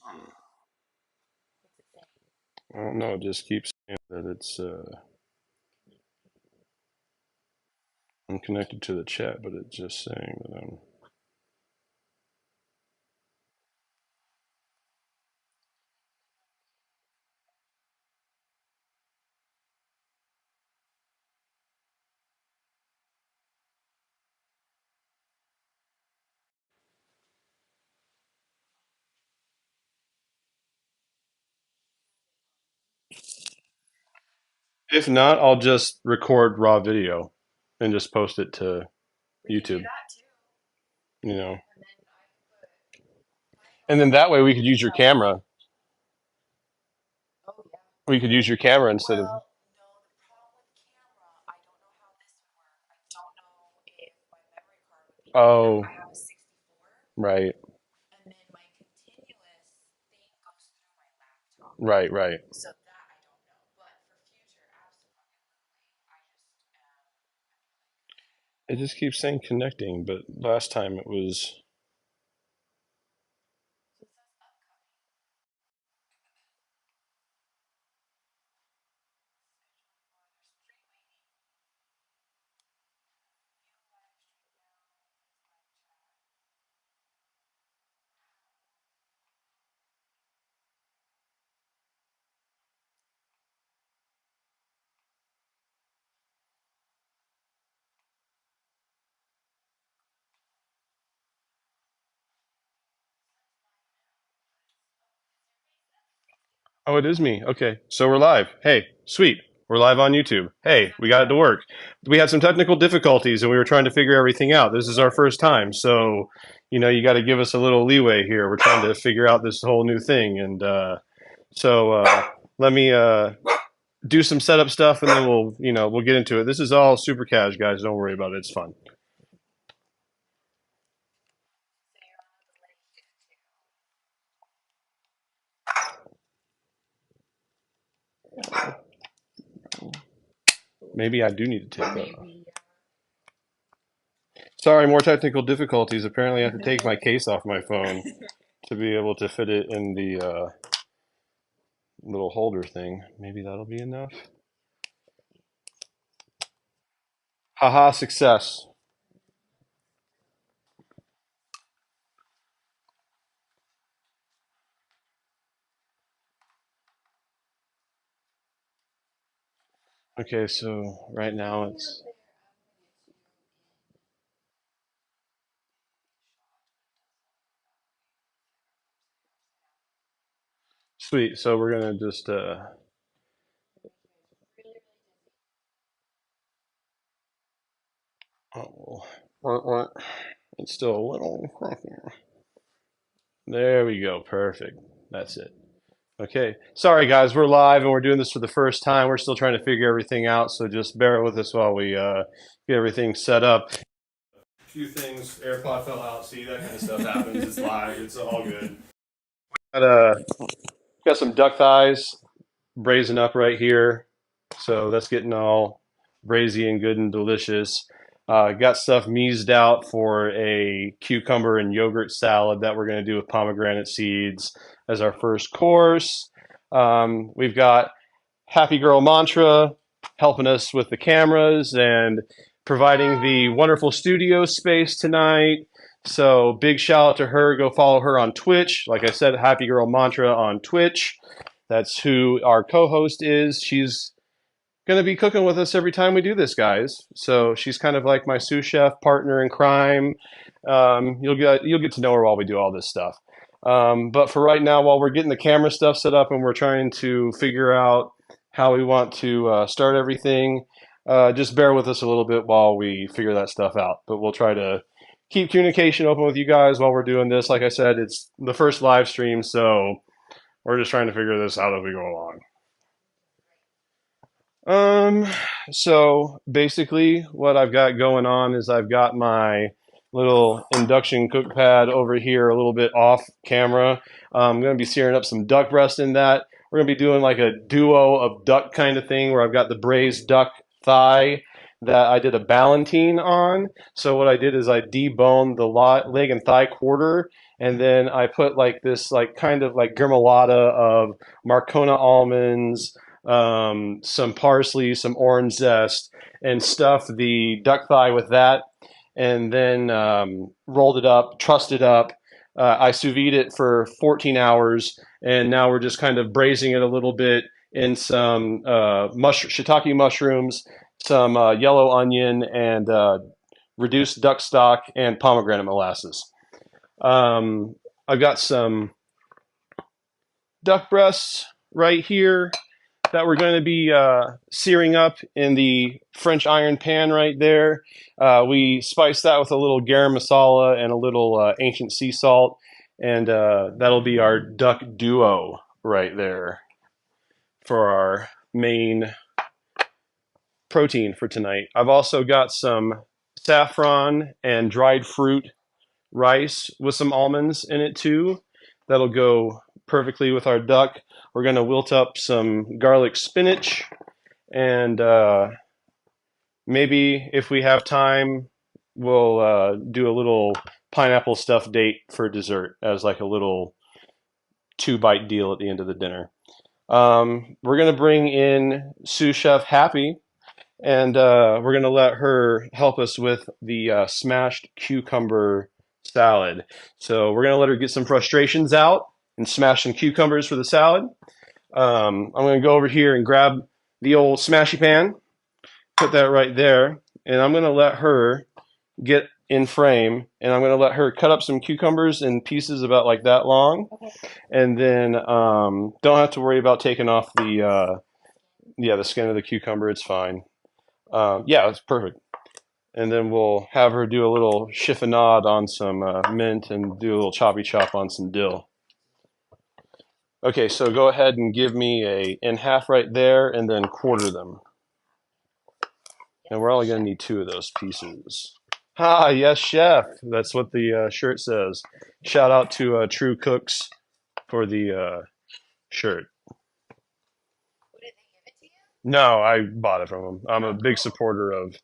I don't know. It just keeps saying that it's I'm connected to the chat, but it's just saying that I'm. If not, I'll just record raw video and just post it to YouTube. You know, and then that way we could use your camera. We could use your camera instead of. Oh, right, right, right. It just keeps saying connecting, but last time it was. Oh, it is me. Okay, so we're live. Hey, sweet. We're live on YouTube. Hey, we got it to work. We had some technical difficulties and we were trying to figure everything out. This is our first time, so you got to give us a little leeway here. We're trying to figure out this whole new thing, and let me do some setup stuff, and then we'll get into it. This is all super cash, guys. Don't worry about it. It's fun. Maybe I do need to take that. Sorry, more technical difficulties. Apparently, I have to take my case off my phone to be able to fit it in the little holder thing. Maybe that'll be enough. Haha, success. Okay, so right now it's sweet. So we're gonna just oh, it's still a little crocky. There we go. Perfect. That's it. Okay. Sorry, guys. We're live and we're doing this for the first time. We're still trying to figure everything out, so just bear with us while we get everything set up. A few things, AirPod fell out. See, that kind of stuff happens. It's live. It's all good. Got got some duck thighs braising up right here, so that's getting all braisy and good and delicious. Got stuff meased out for a cucumber and yogurt salad that we're going to do with pomegranate seeds as our first course. We've got Happy Girl Mantra helping us with the cameras and providing the wonderful studio space tonight. So big shout out to her. Go follow her on Twitch. Like I said, Happy Girl Mantra on Twitch. That's who our co-host is. She's going to be cooking with us every time we do this, guys. So she's kind of like my sous chef partner in crime. You'll get to know her while we do all this stuff. But for right now, while we're getting the camera stuff set up and we're trying to figure out how we want to start everything, just bear with us a little bit while we figure that stuff out. But we'll try to keep communication open with you guys while we're doing this. Like I said, it's the first live stream, so we're just trying to figure this out as we go along. Um, so basically, what I've got going on is I've got my little induction cook pad over here a little bit off camera. I'm going to be searing up some duck breast in that. We're going to be doing like a duo of duck kind of thing where I've got the braised duck thigh that I did a ballantine on. So what I did is I deboned the leg and thigh quarter and then I put like this like kind of like gremolata of Marcona almonds, some parsley, some orange zest, and stuffed the duck thigh with that, and then rolled it up, trussed it up. I sous vide it for 14 hours, and now we're just kind of braising it a little bit in some shiitake mushrooms, some yellow onion, and reduced duck stock and pomegranate molasses. Um, I've got some duck breasts right here that we're going to be searing up in the French iron pan right there. We spice that with a little garam masala and a little ancient sea salt, and that'll be our duck duo right there for our main protein for tonight. I've also got some saffron and dried fruit rice with some almonds in it too. That'll go perfectly with our duck. We're going to wilt up some garlic spinach, and maybe if we have time, we'll do a little pineapple stuffed date for dessert as like a little 2-bite deal at the end of the dinner. We're going to bring in sous chef Happy, and we're going to let her help us with the smashed cucumber salad. So we're going to let her get some frustrations out and smash some cucumbers for the salad. I'm going to go over here and grab the old smashy pan, put that right there, and I'm going to let her get in frame, and I'm going to let her cut up some cucumbers in pieces about like that long, and then don't have to worry about taking off the skin of the cucumber. It's fine. Yeah, it's perfect. And then we'll have her do a little chiffonade on some mint and do a little choppy chop on some dill. Okay, so go ahead and give me a in half right there, and then quarter them. And we're only going to need 2 of those pieces. Ah, yes, chef. That's what the shirt says. Shout out to True Cooks for the shirt. No, I bought it from them. I'm a big supporter of,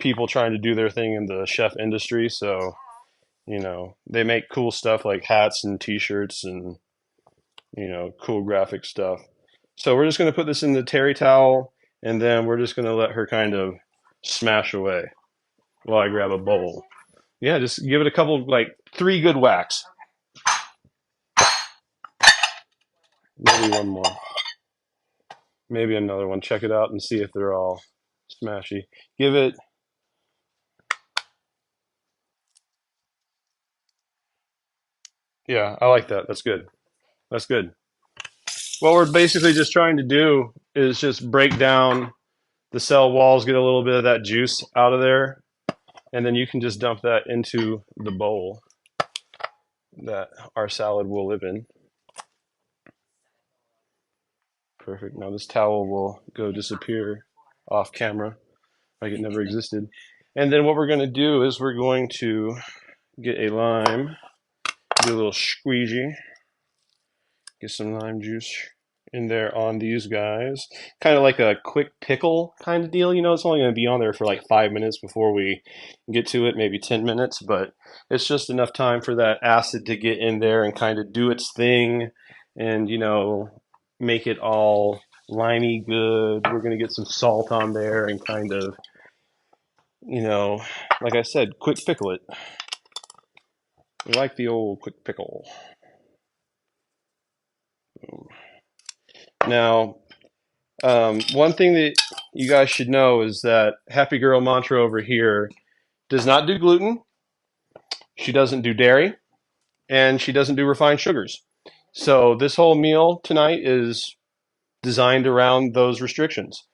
people trying to do their thing in the chef industry. So, they make cool stuff like hats and t-shirts and, cool graphic stuff. So we're just going to put this in the terry towel, and then we're just going to let her kind of smash away while I grab a bowl. Yeah, just give it a couple, like 3 good whacks. Maybe one more. Maybe another one. Check it out and see if they're all smashy. Give it. Yeah, I like that. That's good. That's good. What we're basically just trying to do is just break down the cell walls, get a little bit of that juice out of there, and then you can just dump that into the bowl that our salad will live in. Perfect. Now this towel will go disappear off camera like it never existed. And then what we're going to do is we're going to get a lime, do a little squeegee, get some lime juice in there on these guys. Kind of like a quick pickle kind of deal. It's only going to be on there for like 5 minutes before we get to it, maybe 10 minutes, but it's just enough time for that acid to get in there and kind of do its thing and, make it all limey good. We're going to get some salt on there and kind of, like I said, quick pickle it. We like the old quick pickle. Now, one thing that you guys should know is that Happy Girl Mantra over here does not do gluten. She doesn't do dairy, and she doesn't do refined sugars. So this whole meal tonight is designed around those restrictions.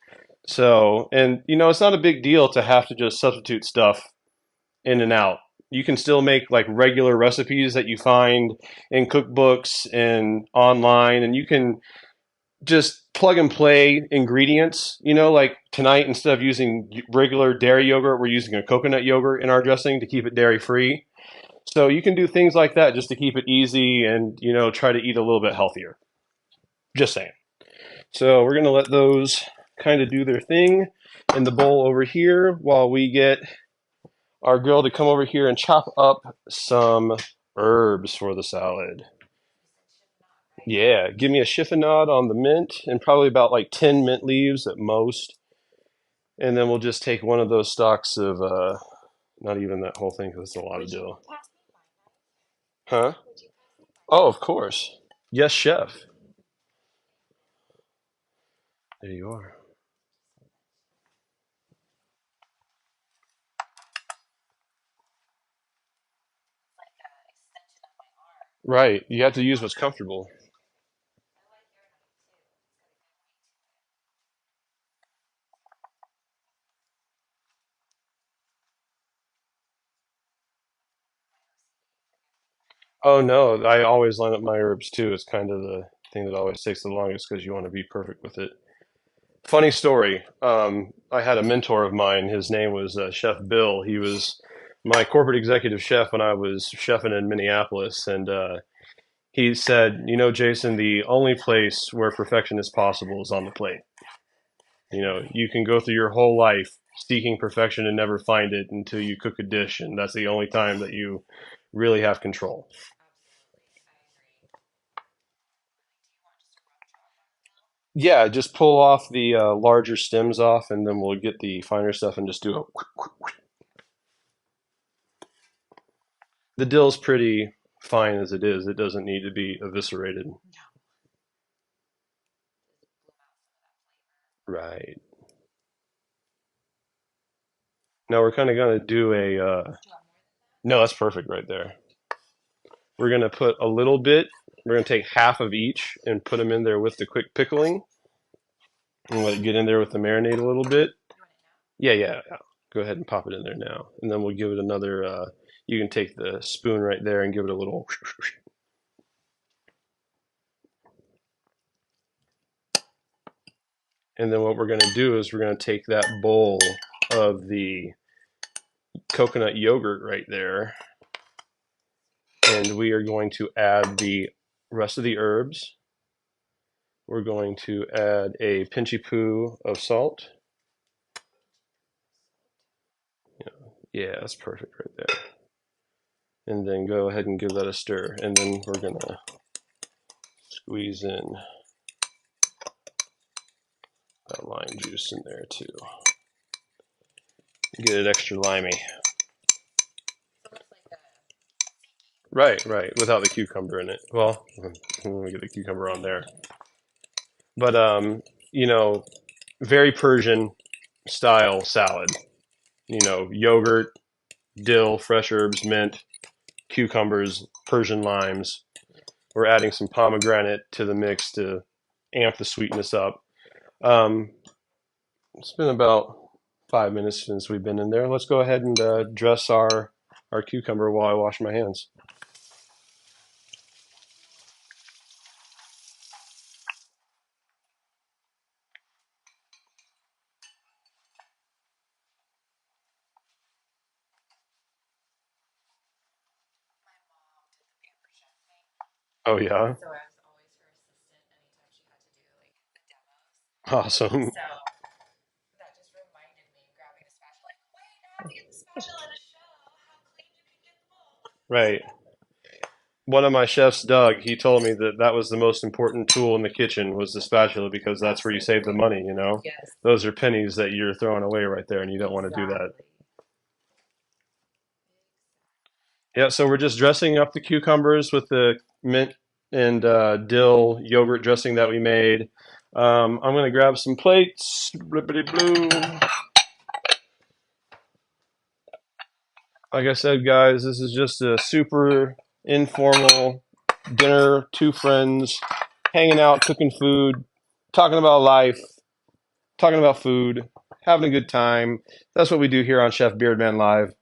So, and it's not a big deal to have to just substitute stuff in and out. You can still make like regular recipes that you find in cookbooks and online, and you can just plug and play ingredients. Like tonight, instead of using regular dairy yogurt, we're using a coconut yogurt in our dressing to keep it dairy free. So you can do things like that just to keep it easy and, try to eat a little bit healthier. Just saying. So we're going to let those kind of do their thing in the bowl over here while we get our girl to come over here and chop up some herbs for the salad. Yeah, give me a chiffonade on the mint and probably about like 10 mint leaves at most. And then we'll just take one of those stalks of, not even that whole thing because it's a lot of dill. Huh? Oh, of course. Yes, chef. There you are. Right. You have to use what's comfortable. Oh, no. I always line up my herbs too. It's kind of the thing that always takes the longest because you want to be perfect with it. Funny story. I had a mentor of mine. His name was Chef Bill. He was my corporate executive chef when I was chefing in Minneapolis. And he said, you know, Jason, the only place where perfection is possible is on the plate. You know, you can go through your whole life seeking perfection and never find it until you cook a dish, and that's the only time that you really have control. Yeah, just pull off the larger stems off, and then we'll get the finer stuff and just do a. The dill's pretty fine as it is. It doesn't need to be eviscerated. Right. Now we're kind of gonna do a. No, that's perfect right there. We're gonna put a little bit. We're gonna take half of each and put them in there with the quick pickling, and let it get in there with the marinade a little bit. Yeah, yeah, yeah. Go ahead and pop it in there now, and then we'll give it another. You can take the spoon right there and give it a little. And then what we're going to do is we're going to take that bowl of the coconut yogurt right there, and we are going to add the rest of the herbs. We're going to add a pinchy poo of salt. Yeah, that's perfect right there. And then go ahead and give that a stir. And then we're going to squeeze in that lime juice in there too. Get it extra limey. Right, right, without the cucumber in it. Well, let me get the cucumber on there. But you know, very Persian style salad. You know, yogurt, dill, fresh herbs, mint, cucumbers, Persian limes. We're adding some pomegranate to the mix to amp the sweetness up. Um, it's been about 5 minutes since we've been in there. Let's go ahead and dress our cucumber while I wash my hands. Oh yeah, awesome. Right. One of my chefs, Doug, he told me that that was the most important tool in the kitchen was the spatula because that's where you save the money, you know? Those are pennies that you're throwing away right there and you don't want to do that. Yeah, so we're just dressing up the cucumbers with the mint and dill yogurt dressing that we made. I'm going to grab some plates. Blippity blue. Like I said, guys, this is just a super informal dinner, two friends hanging out, cooking food, talking about life, talking about food, having a good time. That's what we do here on Chef Beardman Live.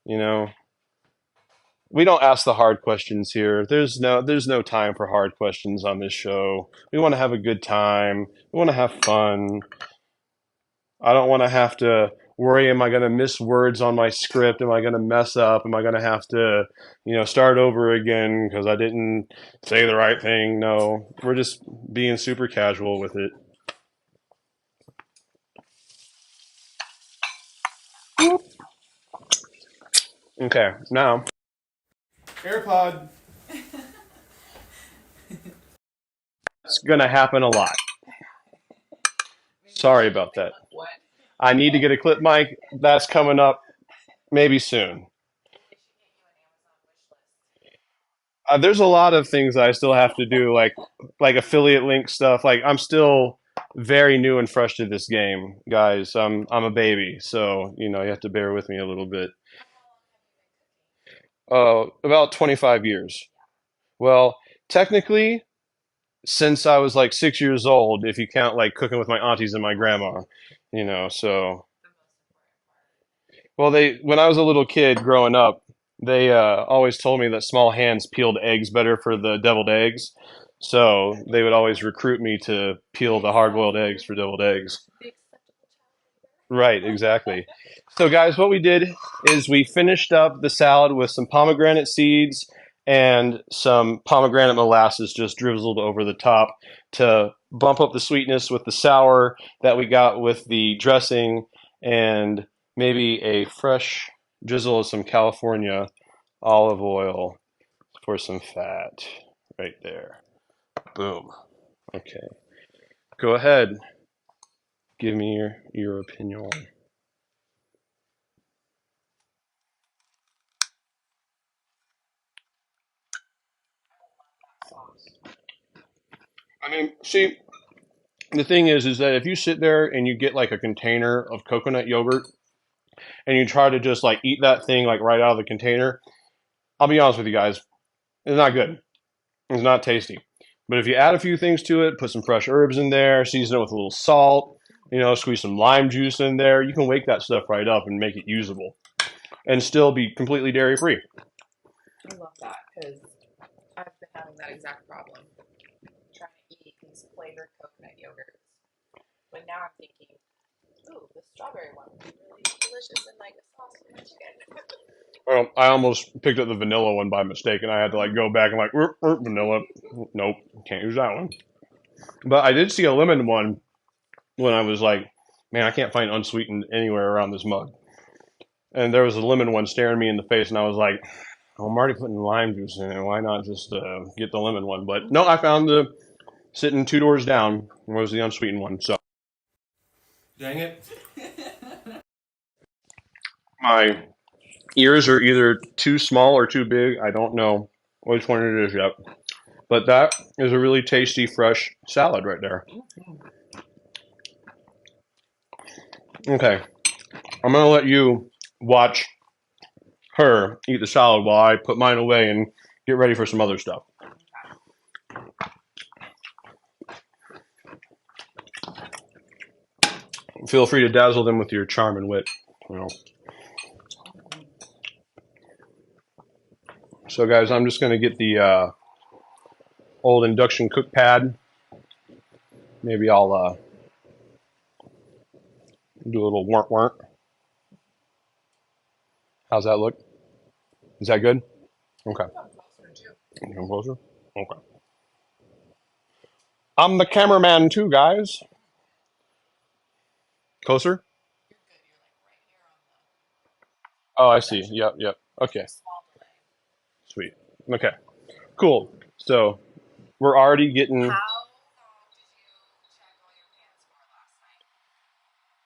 You know, we don't ask the hard questions here. There's no time for hard questions on this show. We want to have a good time. We want to have fun. I don't want to have to worry, am I going to miss words on my script? Am I going to mess up? Am I going to have to, start over again because I didn't say the right thing? No, we're just being super casual with it. Okay, now AirPod. It's gonna happen a lot. Sorry about that. I need to get a clip mic. That's coming up maybe soon. There's a lot of things that I still have to do, like affiliate link stuff. Like I'm still very new and fresh to this game, guys. I'm a baby, so you know you have to bear with me a little bit. About 25 years. Well, technically, since I was like 6 years old, if you count like cooking with my aunties and my grandma, you know. So, well, they when I was a little kid growing up, they always told me that small hands peeled eggs better for the deviled eggs. So they would always recruit me to peel the hard-boiled eggs for deviled eggs. Right, exactly. So, guys, what we did is we finished up the salad with some pomegranate seeds and some pomegranate molasses just drizzled over the top to bump up the sweetness with the sour that we got with the dressing and maybe a fresh drizzle of some California olive oil for some fat right there. Boom. Okay. Go ahead. Give me your opinion. I mean, see, the thing is that if you sit there and you get like a container of coconut yogurt and you try to just like eat that thing like right out of the container, I'll be honest with you guys, it's not good. It's not tasty. But if you add a few things to it, put some fresh herbs in there, season it with a little salt, you know, squeeze some lime juice in there, you can wake that stuff right up and make it usable and still be completely dairy free. I love that because I've been having that exact problem trying to eat these flavored coconut yogurts. But now I'm thinking, ooh, the strawberry one would be really delicious in like a sauce with chicken. Well, I almost picked up the vanilla one by mistake, and I had to like go back and like vanilla. Nope, can't use that one. But I did see a lemon one when I was like, man, I can't find unsweetened anywhere around this mug. And there was a lemon one staring me in the face, and I was like, oh, I'm already putting lime juice in it. Why not just get the lemon one? But no, I found the sitting two doors down was the unsweetened one. So dang it, my ears are either too small or too big. I don't know which one it is yet. But that is a really tasty, fresh salad right there. Okay, I'm gonna let you watch her eat the salad while I put mine away and get ready for some other stuff. Feel free to dazzle them with your charm and wit. You know. So, guys, I'm just gonna get the old induction cook pad. Maybe I'll do a little warp warp. How's that look? Is that good? Okay. Come closer. Okay. I'm the cameraman too, guys. Closer. Oh, I see. Yep, yep. Okay. Sweet. Okay. Cool. So we're already getting.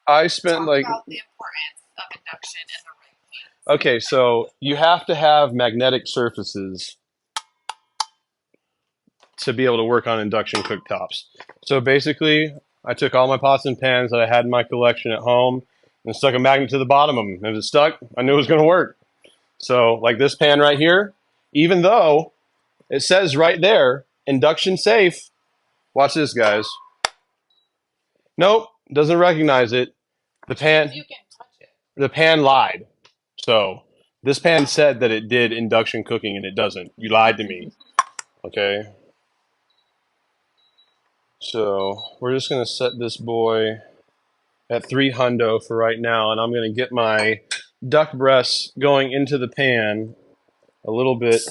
I spent like. About the importance of induction and the right things. Okay, so you have to have magnetic surfaces to be able to work on induction cooktops. So basically, I took all my pots and pans that I had in my collection at home and stuck a magnet to the bottom of them. If it stuck, I knew it was going to work. So, like this pan right here, even though it says right there, induction safe, watch this, guys. Nope, doesn't recognize it. The pan, You can touch it. the pan lied. So, this pan said that it did induction cooking and it doesn't. You lied to me. Okay. So we're just gonna set this boy at 300 for right now, and I'm gonna get my duck breasts going into the pan a little bit.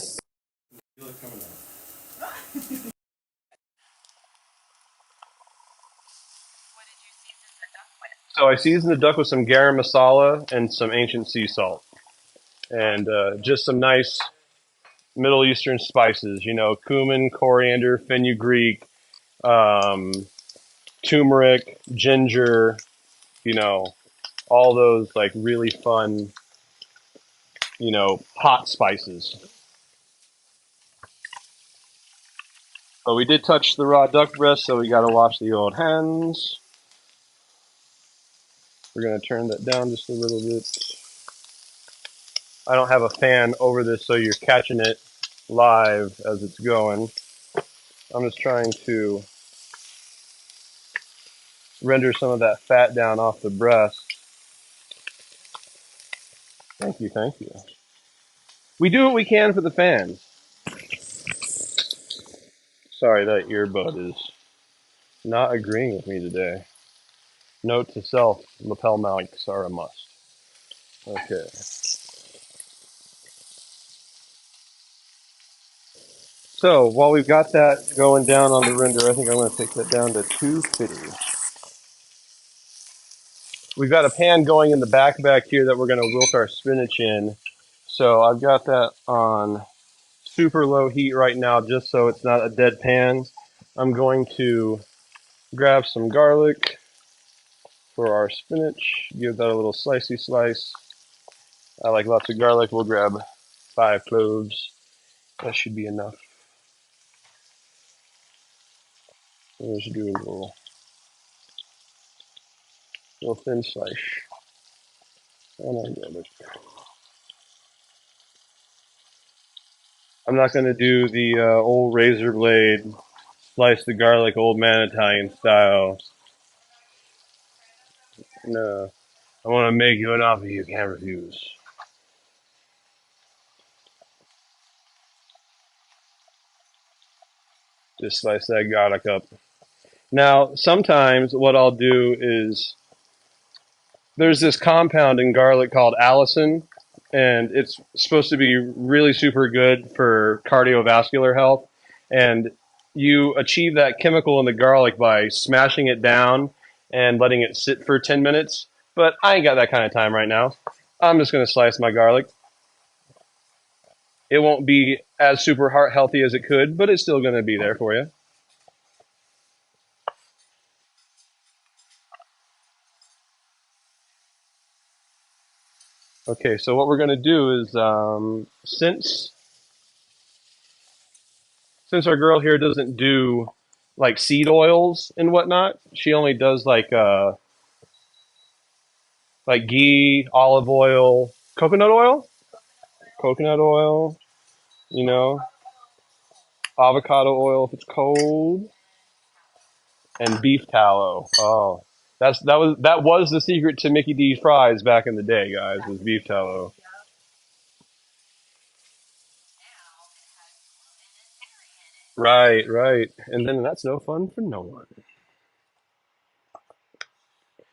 So I seasoned the duck with some garam masala and some ancient sea salt, and just some nice. Middle Eastern spices, cumin, coriander, fenugreek, um, turmeric, ginger, you know, all those like really fun, hot spices. But we did touch the raw duck breast, so we got to wash the old hands. We're going to turn that down just a little bit. I don't have a fan over this, so you're catching it live as it's going. I'm just trying to render some of that fat down off the breast. Thank you, thank you. We do what we can for the fans. Sorry, that earbud is not agreeing with me today. Note to self, lapel mics are a must. Okay. So while we've got that going down on the render, I think I'm going to take that down to 250. We've got a pan going in the back here that we're going to wilt our spinach in. So I've got that on super low heat right now just so it's not a dead pan. I'm going to grab some garlic for our spinach, give that a little slicey slice. I like lots of garlic. We'll grab 5 cloves. That should be enough. We'll just do a little thin slice on our garlic. I'm not going to do the old razor blade, slice the garlic old man Italian style. No, I want to make you an offer you can't refuse. Just slice that garlic up. Now, sometimes what I'll do is there's this compound in garlic called allicin, and it's supposed to be really super good for cardiovascular health. And you achieve that chemical in the garlic by smashing it down and letting it sit for 10 minutes. But I ain't got that kind of time right now. I'm just going to slice my garlic. It won't be as super heart healthy as it could, but it's still going to be there for you. Okay, so what we're going to do is since our girl here doesn't do like seed oils and whatnot, she only does like ghee, olive oil, coconut oil, you know, avocado oil if it's cold, and beef tallow. Oh, that was the secret to Mickey D's fries back in the day, guys. Was beef tallow. Right, right. And then that's no fun for no one.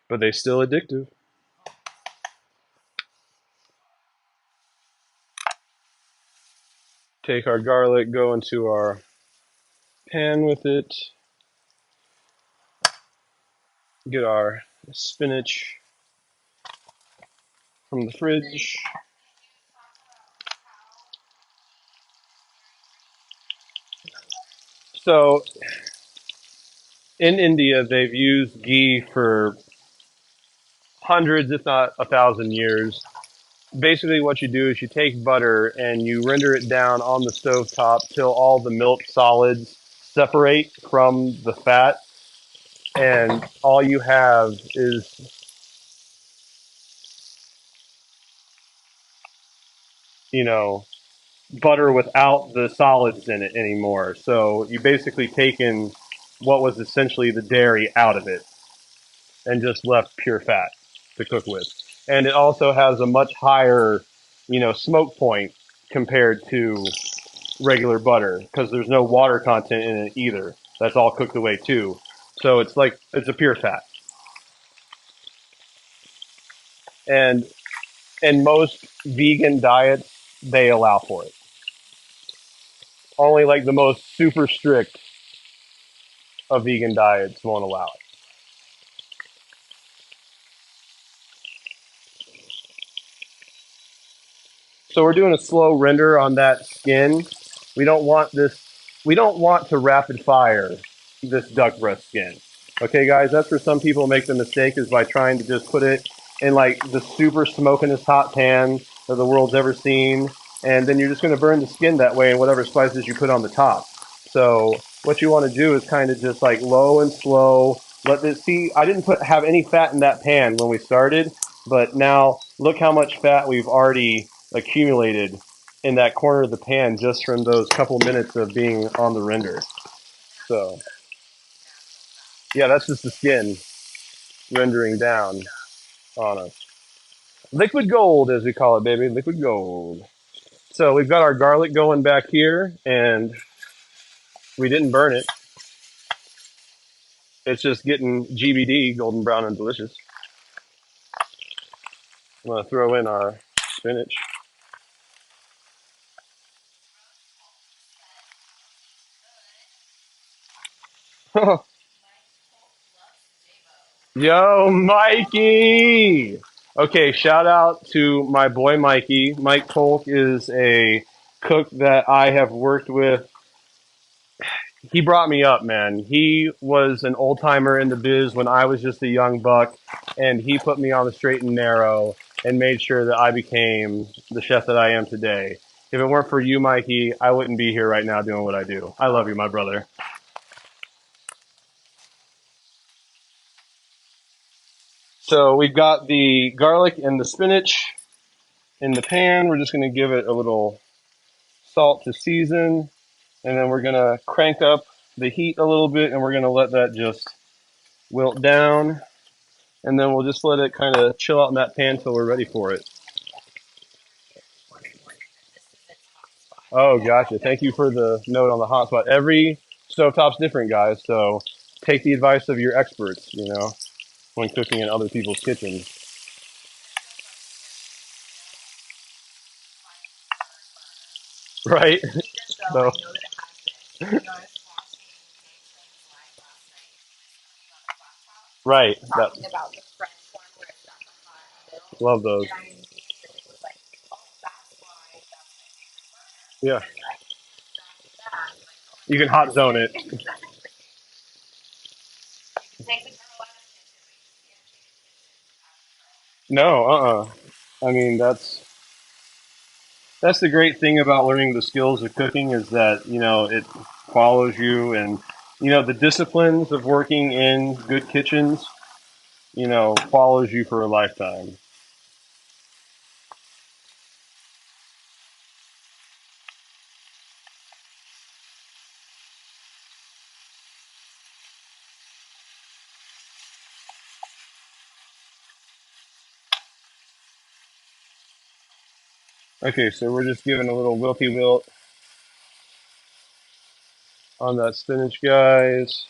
But they still addictive. Take our garlic, go into our pan with it, get our spinach from the fridge. So in India, they've used ghee for hundreds, if not 1,000 years. Basically, what you do is you take butter and you render it down on the stove top till all the milk solids separate from the fat, and all you have is, you know, butter without the solids in it anymore. So you basically taken what was essentially the dairy out of it and just left pure fat to cook with. And it also has a much higher, smoke point compared to regular butter because there's no water content in it either. That's all cooked away too. So it's a pure fat. And in most vegan diets, they allow for it. Only like the most super strict of vegan diets won't allow it. So we're doing a slow render on that skin. We don't want this. We don't want to rapid fire this duck breast skin. Okay, guys, that's where some people make the mistake is by trying to just put it in like the super smokiness hot pan that the world's ever seen, and then you're just going to burn the skin that way and whatever spices you put on the top. So what you want to do is kind of just like low and slow. Let this see. I didn't put have any fat in that pan when we started, but now look how much fat we've already accumulated in that corner of the pan just from those couple minutes of being on the render. So yeah, that's just the skin rendering down on us. Liquid gold, as we call it, baby. Liquid gold. So we've got our garlic going back here, and we didn't burn it. It's just getting GBD, golden brown and delicious. I'm gonna throw in our spinach. Yo, Mikey! Okay, shout out to my boy Mikey. Mike Polk is a cook that I have worked with. He brought me up, man. He was an old timer in the biz when I was just a young buck, and he put me on the straight and narrow and made sure that I became the chef that I am today. If it weren't for you, Mikey, I wouldn't be here right now doing what I do. I love you, my brother. So we've got the garlic and the spinach in the pan. We're just going to give it a little salt to season, and then we're going to crank up the heat a little bit, and we're going to let that just wilt down, and then we'll just let it kind of chill out in that pan until we're ready for it. Oh, gotcha. Thank you for the note on the hot spot. Every stovetop's different, guys, so take the advice of your experts, when cooking in other people's kitchens. Right? So, right. That, Talking about the French one where it's got the hot milk, love those. and I immediately was like, oh, that's why that's my favorite burger. Yeah. And then after that, like, oh, You can yeah, hot zone it. exactly. You can take the girl out of the kitchen, but you just can't take a kitchen out of the girl. No, I mean, that's the great thing about learning the skills of cooking is that it follows you, and the disciplines of working in good kitchens follows you for a lifetime. Okay, so we're just giving a little wilty wilt on that spinach, guys.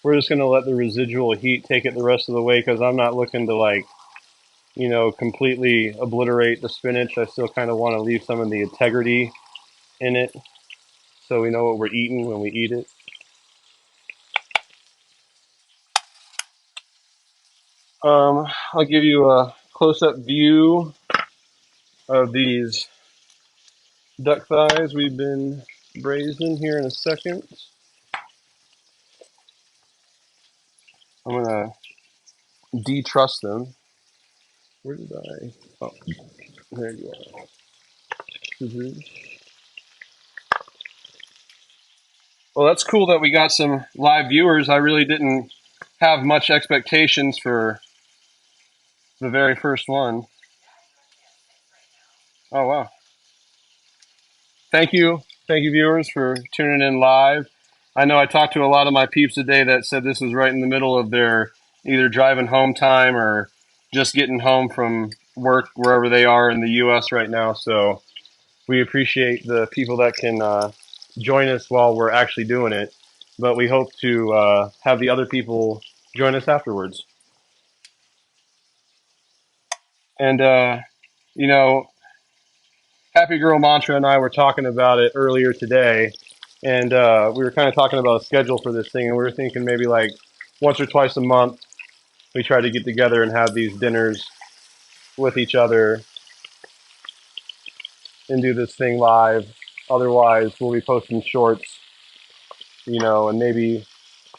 We're just gonna let the residual heat take it the rest of the way because I'm not looking to like completely obliterate the spinach. I still kind of want to leave some of the integrity in it so we know what we're eating when we eat it. I'll give you a close-up view of these duck thighs we've been braising here in a second. I'm gonna detruss them. Where did I? Oh, there you are. Mhm. Well, that's cool that we got some live viewers. I really didn't have much expectations for the very first one. Oh wow! Thank you, viewers, for tuning in live. I know I talked to a lot of my peeps today that said this was right in the middle of their either driving home time or just getting home from work wherever they are in the U.S. right now. So we appreciate the people that can join us while we're actually doing it, but we hope to have the other people join us afterwards. And you know, Happy Girl Mantra and I were talking about it earlier today, and we were kind of talking about a schedule for this thing, and we were thinking maybe like once or twice a month we try to get together and have these dinners with each other. and do this thing live. Otherwise, we'll be posting shorts, and maybe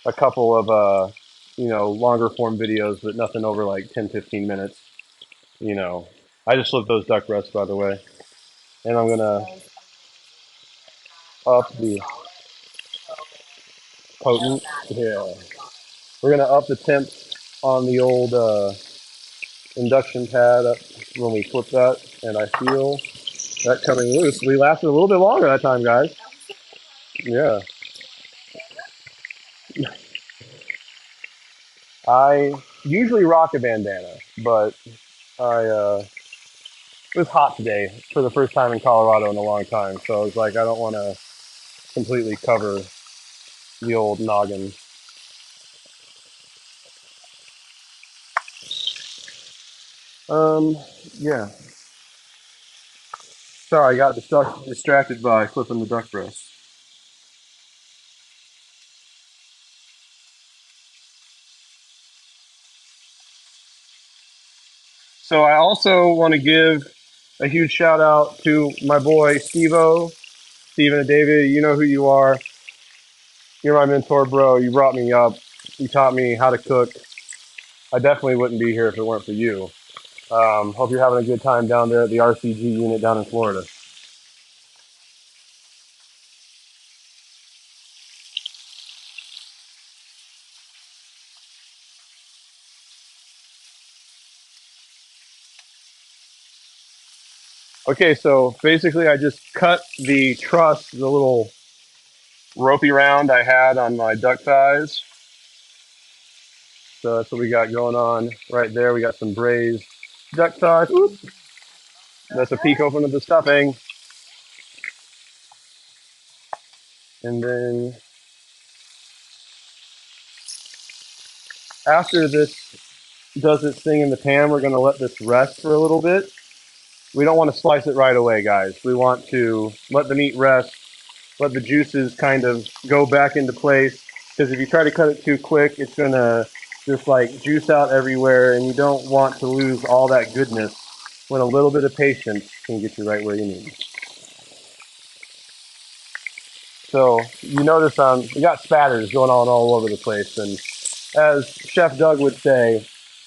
a couple of longer form videos, but nothing over like 10, 15 minutes. You know, I just love those duck breasts, by the way, and I'm gonna Smells amazing. And up that the masala is so potent. aromatic. Yeah, Oh my god. we're gonna up the temps on the old induction pad up when we flip that, and I feel that coming loose. We lasted a little bit longer that time, guys. I'm surprised. Yeah, Did you wear a bandana? I usually rock a bandana, but it was hot today for the first time in Colorado in a long time, so I was like, I don't want to completely cover the old noggin. Um, yeah. Sorry, I got distracted by flipping the duck breast. So I also want to give a huge shout out to my boy Stevo, Steven and David. You know who you are. You're my mentor, bro. You brought me up. You taught me how to cook. I definitely wouldn't be here if it weren't for you. Hope you're having a good time down there at the RCG unit down in Florida. Okay, so basically, I just cut the truss, the little ropey round I had on my duck thighs. So that's what we got going on right there. We got some braised duck thighs. Oop. So That's a peek good. open of the stuffing. And then after this does its thing in the pan, we're going to let this rest for a little bit. We don't want to slice it right away, guys. We want to let the meat rest, let the juices kind of go back into place. Because if you try to cut it too quick, it's going to just like juice out everywhere, and you don't want to lose all that goodness when a little bit of patience can get you right where you need. So you notice we got spatters going on all over the place, and as Chef Doug would say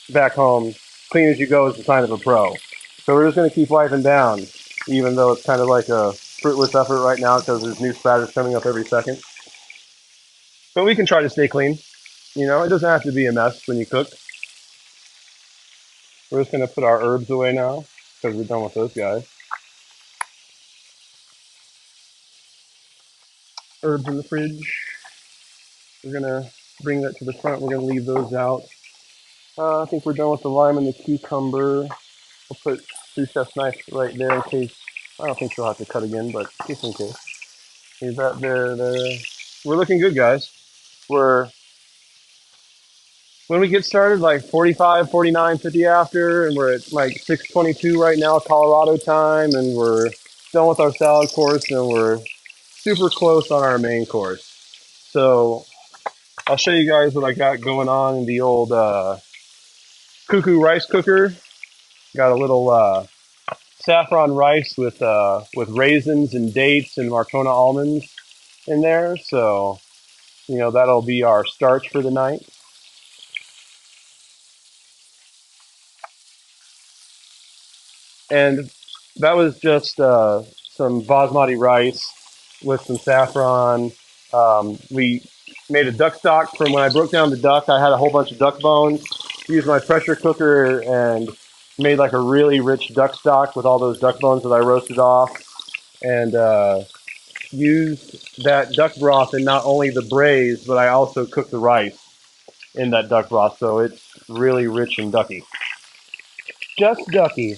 back home, clean as you go is the sign of a pro. So we're just going to keep wiping down, even though it's kind of like a fruitless effort right now because there's new spatters coming up every second. But we can try to stay clean. It doesn't have to be a mess when you cook. We're just going to put our herbs away now because we're done with those guys. Herbs in the fridge. We're going to bring that to the front. We're going to leave those out. I think we're done with the lime and the cucumber. We'll put sous chef's knife right there in case. I don't think she'll have to cut again, but just in case. Leave that there. There. We're looking good, guys. We're when we get started, like 45, 49, 50 after, and we're at like 6:22 right now, Colorado time, and we're done with our salad course, and we're super close on our main course. So I'll show you guys what I got going on in the old cuckoo rice cooker. Got a little saffron rice with raisins and dates and Marcona almonds in there. So that'll be our starch for the night. And that was just some basmati rice with some saffron. We made a duck stock from when I broke down the duck. I had a whole bunch of duck bones. Used my pressure cooker and made like a really rich duck stock with all those duck bones that I roasted off. And used that duck broth in not only the braise, but I also cooked the rice in that duck broth. So it's really rich and ducky. Just ducky.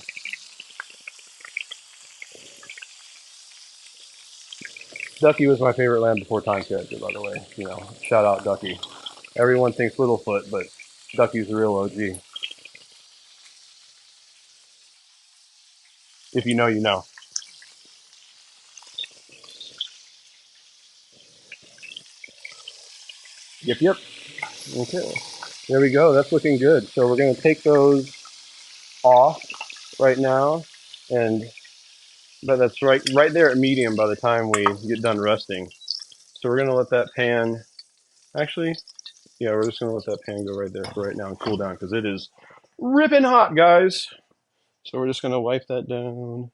Ducky was my favorite Land Before Time character, by the way. Shout out Ducky. Everyone thinks Littlefoot, but Ducky's the real OG. If you know, you know. Yep, yep. Okay. There we go. That's looking good. So we're going to take those off right now. And but that's right there at medium by the time we get done resting. So we're gonna let that pan. Actually, yeah, we're just gonna let that pan go right there for right now and cool down because it is ripping hot, guys. So we're just gonna wipe that down.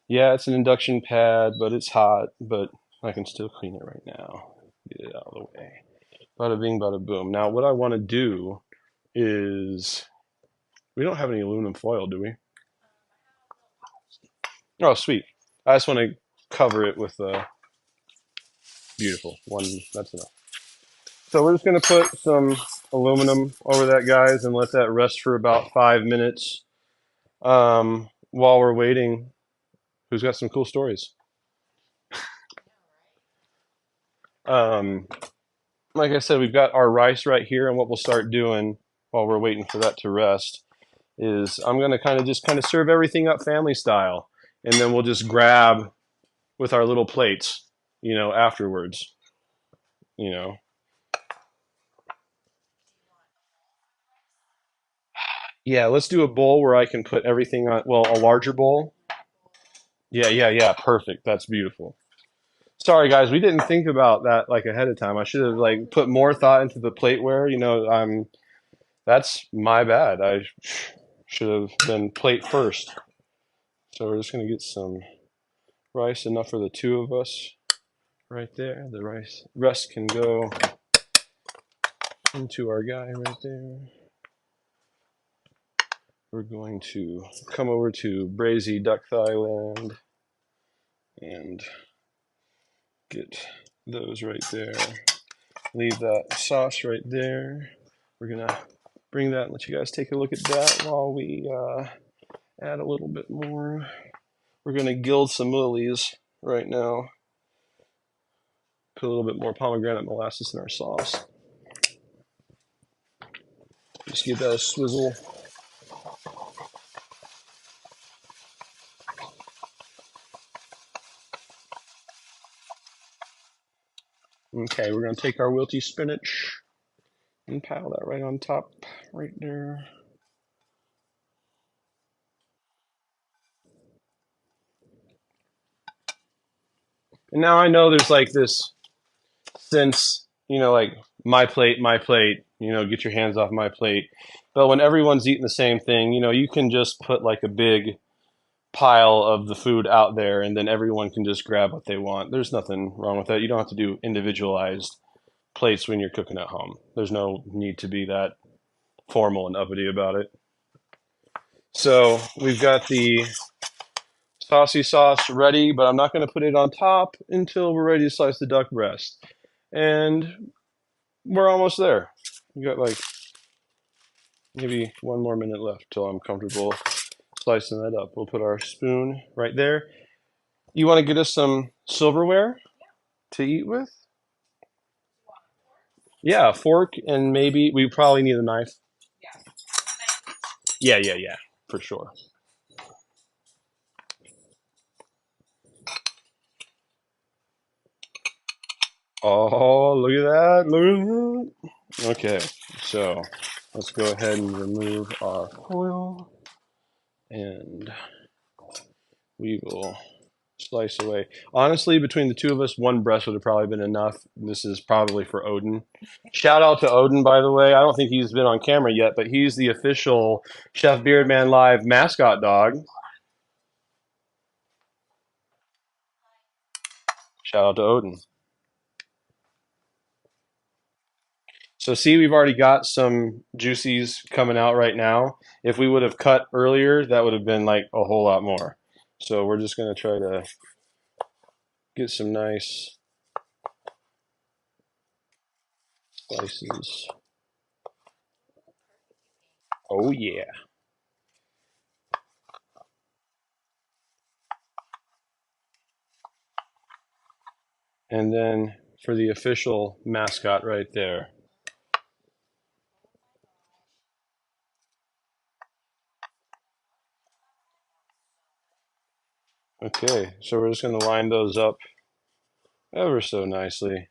Yeah, it's an induction pad, but it's hot. But I can still clean it right now. Get it out of the way. Bada bing, bada boom. Now, what I want to do is we don't have any aluminum foil, do we? Oh, sweet. I just want to cover it with beautiful one. That's enough. So we're just going to put some aluminum over that, guys, and let that rest for about 5 minutes. While we're waiting, who's got some cool stories? Um, like I said, we've got our rice right here, and what we'll start doing while we're waiting for that to rest is I'm going to kind of serve everything up family style, and then we'll just grab with our little plates, afterwards, you know. Yeah, let's do a bowl where I can put everything on, well, a larger bowl. Yeah, yeah, yeah, perfect. That's beautiful. Sorry guys, we didn't think about that like ahead of time. I should have like put more thought into the plateware, that's my bad. I should have been plate first. So we're just going to get some rice, enough for the two of us right there. The rest can go into our guy right there. We're going to come over to Brazy Duck Thigh Land and get those right there. Leave that sauce right there. We're going to bring that and let you guys take a look at that while we add a little bit more. We're going to gild some lilies right now. Put a little bit more pomegranate molasses in our sauce. Just give that a swizzle. Okay, we're going to take our wilty spinach and pile that right on top, right there. And now I know there's like this sense, like my plate, get your hands off my plate. But when everyone's eating the same thing, you can just put like a big pile of the food out there and then everyone can just grab what they want. There's nothing wrong with that. You don't have to do individualized plates when you're cooking at home. There's no need to be that formal and uppity about it. So we've got the saucy sauce ready, but I'm not going to put it on top until we're ready to slice the duck breast. And we're almost there. We got like maybe 1 more minute left till I'm comfortable slicing that up. We'll put our spoon right there. You want to get us some silverware to eat with? Yeah, a fork, and maybe we probably need a knife. Yeah, yeah, yeah, for sure. Oh, look at that. Look at that. Okay, so let's go ahead and remove our foil, and we will slice away. Honestly, between the two of us, one breast would have probably been enough. This is probably for Odin. Shout out to Odin, by the way. I don't think he's been on camera yet, but he's the official Chef Beardman Live mascot dog. Shout out to Odin. So see, we've already got some juicies coming out right now. If we would have cut earlier, that would have been like a whole lot more. So we're just going to try to get some nice slices. Oh yeah. And then for the official mascot right there. Okay, so we're just going to line those up ever so nicely.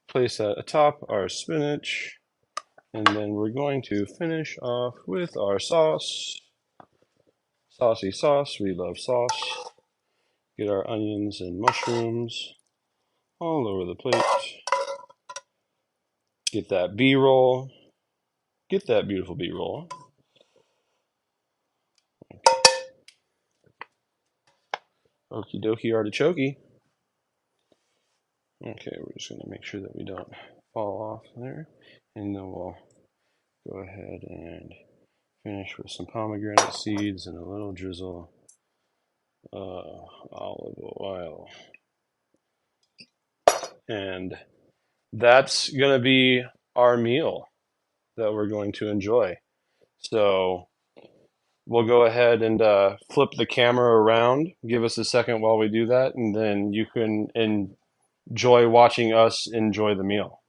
Place that atop our spinach. And then we're going to finish off with our sauce. Saucy sauce, we love sauce. Get our onions and mushrooms all over the plate. Get that B-roll. Get that beautiful B-roll. Okie dokie artichoke. Okay, we're just going to make sure that we don't fall off there. And then we'll go ahead and finish with some pomegranate seeds and a little drizzle of olive oil. And that's going to be our meal that we're going to enjoy. So we'll go ahead and flip the camera around. Give us a second while we do that, and then you can enjoy watching us enjoy the meal.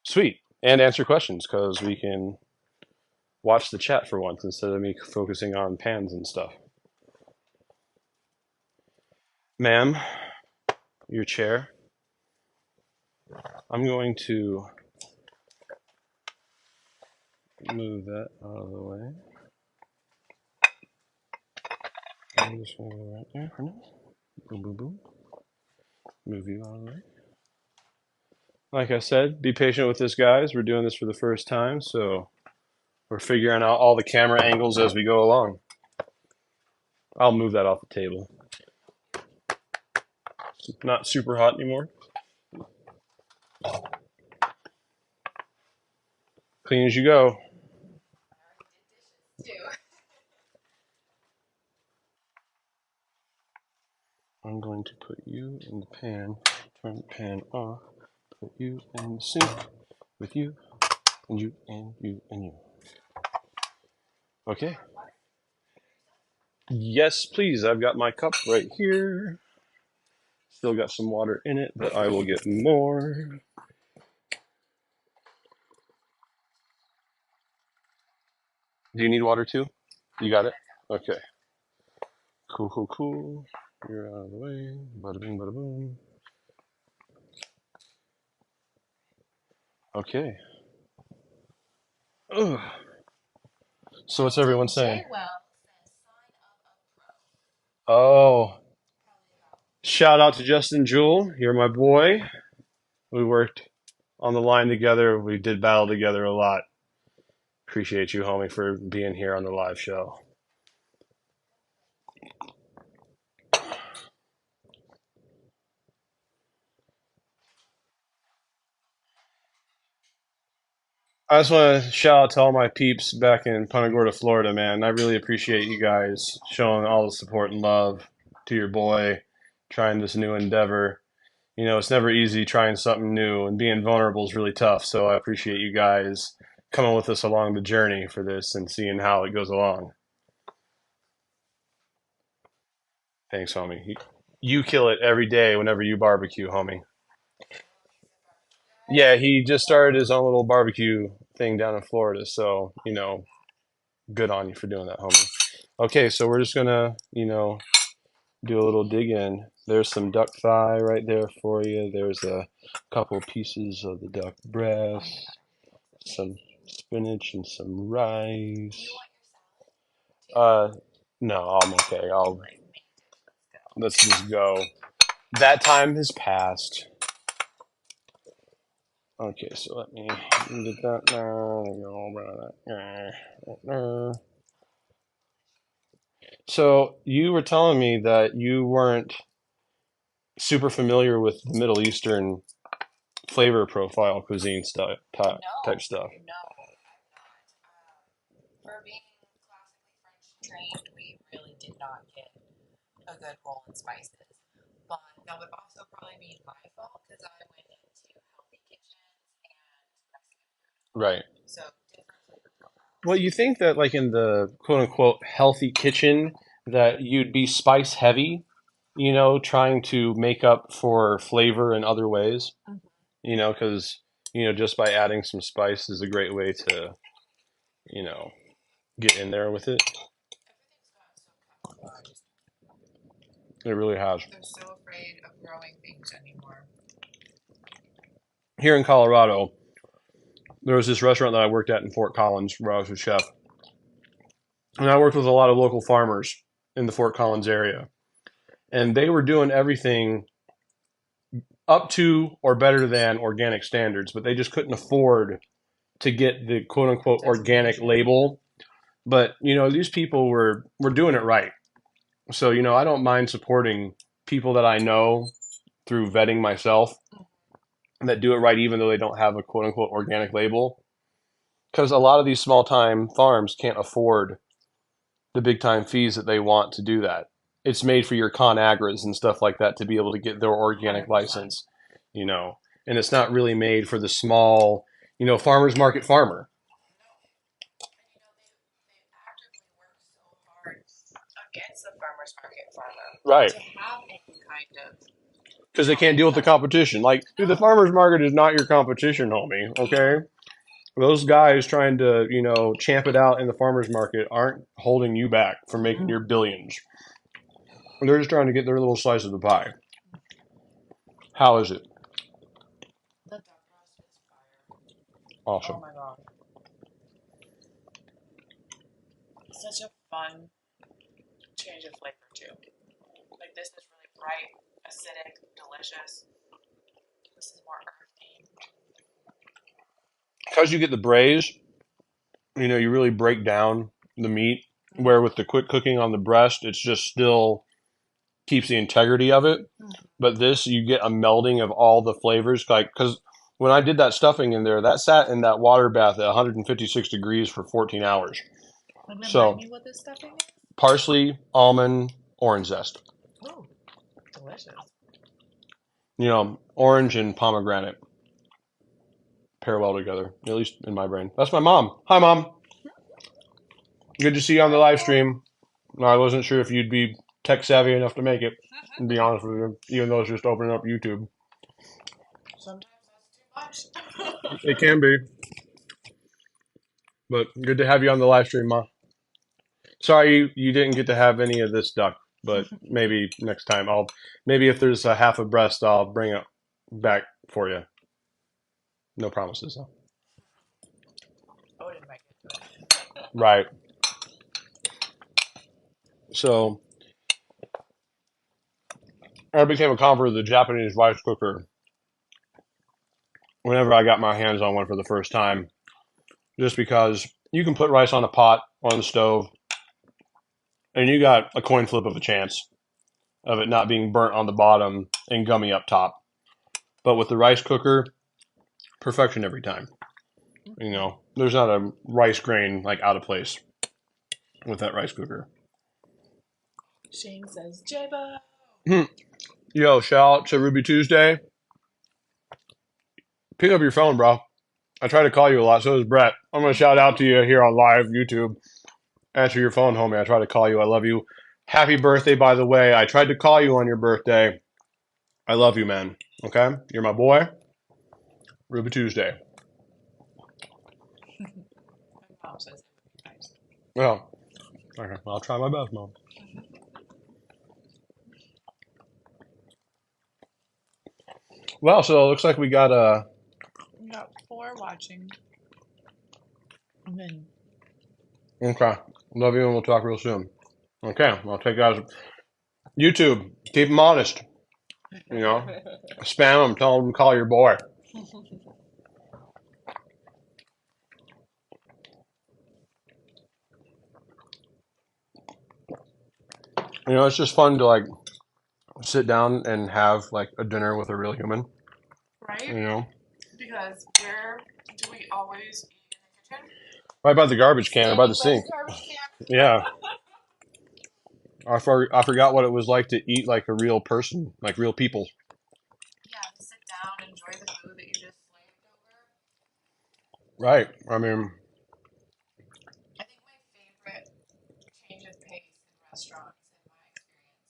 Sweet. And answer questions because we can watch the chat for once instead of me focusing on pans and stuff. Ma'am, your chair. I'm going to move that out of the way. I'm just going to go right there for now. Boom, boom, boom. Move you out of the way. Like I said, be patient with this, guys. We're doing this for the first time, so we're figuring out all the camera angles as we go along. I'll move that off the table. It's not super hot anymore. Clean as you go. I'm going to put you in the pan, turn the pan off, put you in the sink with you, and you, and you, and you. Okay. Yes, please. I've got my cup right here. Still got some water in it, but I will get more. Do you need water too? You got it? Okay. Cool, cool, cool. You're out of the way. Bada bing, bada boom. Okay. Ugh. So what's everyone saying? Oh, shout out to Justin Jewell. You're my boy. We worked on the line together. We did battle together a lot. Appreciate you, homie, for being here on the live show. I just want to shout out to all my peeps back in Punta Gorda, Florida, man. I really appreciate you guys showing all the support and love to your boy, trying this new endeavor. You know, it's never easy trying something new, and being vulnerable is really tough. So I appreciate you guys coming with us along the journey for this and seeing how it goes along. Thanks, homie. You kill it every day whenever you barbecue, homie. Yeah, he just started his own little barbecue thing down in Florida, so, good on you for doing that, homie. Okay, so we're just gonna, do a little dig in. There's some duck thigh right there for you. There's a couple pieces of the duck breast, some spinach and some rice. Uh, no, I'm okay. Let's just go. That time has passed. Okay, so let me get that now. So you were telling me that you weren't super familiar with the Middle Eastern flavor profile cuisine stuff type stuff. No, I'm not. For being classically French trained, we really did not get a good roll in spices. But that would also probably be my fault because I went into healthy kitchens and Mexican food. Right. So different flavor profiles. Well, you think that like in the quote unquote healthy kitchen that you'd be spice heavy, trying to make up for flavor in other ways, because just by adding some spice is a great way to, get in there with it. Everything's gotten so camouflaged. It really has. They're so afraid of growing things anymore. Here in Colorado, there was this restaurant that I worked at in Fort Collins where I was a chef, And I worked with a lot of local farmers in the Fort Collins area, and they were doing everything up to or better than organic standards, but they just couldn't afford to get the quote unquote organic Designation. label. But these people were doing it right. So I don't mind supporting people that I know through vetting myself that do it right, even though they don't have a quote unquote organic label. Because a lot of these small time farms can't afford the big time fees that they want to do that. It's made for your ConAgras and stuff like that to be able to get their organic 100%. license, you know, and it's not really made for the small, farmers market farmer. They actively work so hard against the farmer's market farmer Right. to have any kind of Because they can't deal with the competition. Like, dude, the no. farmers market is not your competition, homie. Okay, those guys trying to, champ it out in the farmers market aren't holding you back from making your billions. They're just trying to get their little slice of the pie. How is it? The duck roast is fire. Oh Awesome. my god. Such a fun change of flavor too. Like this is really bright, acidic, delicious. This is more earthy. Because you get the braise, you really break down the meat. Where with Mm-hmm. the quick cooking on the breast, it's just still keeps the integrity of it. But this, you get a melding of all the flavors. Like, because when I did that stuffing in there, that sat in that water bath at 156 degrees for 14 hours. And remind So me what this stuffing is? parsley, almond, orange zest. Oh, delicious. Orange and pomegranate pair well together, at least in my brain. That's my mom. Hi, Mom. Good to see you on the live stream. I wasn't sure if you'd be tech savvy enough to make it, to be honest with you, even though it's just opening up YouTube. Sometimes that's too much. It can be, but good to have you on the live stream, Ma. Sorry you didn't get to have any of this duck, but maybe next time maybe if there's a half a breast, I'll bring it back for you. No promises, though. Odin might get to it. Right. So I became a convert of the Japanese rice cooker whenever I got my hands on one for the first time, just because you can put rice on a pot on the stove, and you got a coin flip of a chance of it not being burnt on the bottom and gummy up top. But with the rice cooker, perfection every time. There's not a rice grain like out of place with that rice cooker. Shane says, Jabo. Yo, shout out to Ruby Tuesday. Pick up your phone, bro. I try to call you a lot, so does Brett. I'm going to shout out to you here on live YouTube. Answer your phone, homie. I try to call you. I love you. Happy birthday, by the way. I tried to call you on your birthday. I love you, man. Okay? You're my boy. Ruby Tuesday. My mom says it would be nice. Well, okay. I'll try my best, Mom. Well, so it looks like we got We got 4 watching. And then okay. Love you, and we'll talk real soon. Okay. I'll take guys. YouTube, keep them honest. Spam them. Tell them to call your boy. It's just fun to like sit down and have like a dinner with a real human. right? Because where do we always eat in the kitchen? Right by the garbage can or by the Standing sink. the garbage can. Yeah. I forgot what it was like to eat like a real person, like real people. Yeah, to sit down, enjoy the food that you just slaved over. Right. I mean, I think my favorite change of pace in restaurants, in my experience,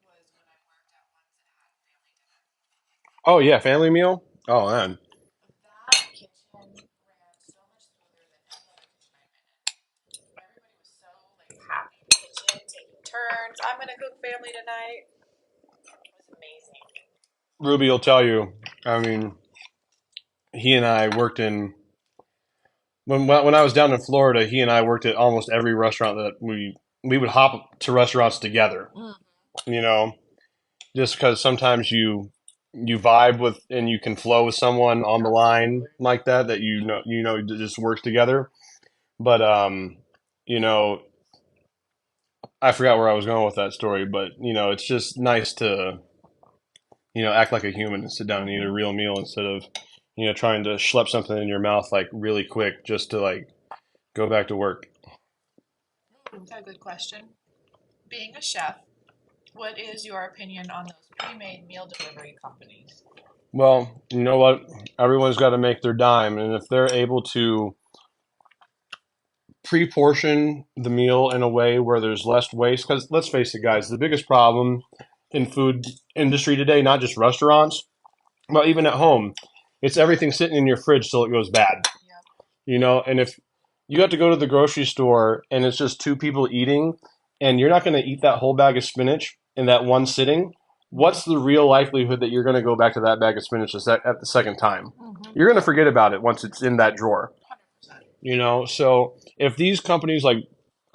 was when I worked at ones that had family dinner. oh yeah, family meal. Oh man. That kitchen ran so much smoother than any other kitchen I've been in. Everybody was so like happy in the kitchen, taking turns. I'm gonna cook family tonight. It was amazing. Ruby will tell you. I mean, he and I worked in when I was down in Florida, he and I worked at almost every restaurant that we would hop to restaurants together. Mm, You know, just because sometimes you vibe with and you can flow with someone on the line absolutely. like that that that just works together. But you know, I forgot where I was going with that story. But it's just nice to act like a human and sit down and eat a Hmm. real meal instead of trying to schlep something in your mouth like really quick just to like go back to work. That's a good question. Being a chef, what is your opinion on those pre-made meal delivery companies? Well, you know what? Everyone's got to make their dime, and if they're able to pre-portion the meal in a way where there's less waste, because let's face it, guys, the biggest problem in food industry today, not just restaurants, but even at home, it's everything sitting in your fridge till it goes bad. Yep. And if you have to go to the grocery store and it's just two people eating, and you're not going to eat that whole bag of spinach in that one sitting, what's the real likelihood that you're going to go back to that bag of spinach at the second time? Mm-hmm. You're going to forget about it once it's in that drawer. 100%. So if these companies, like,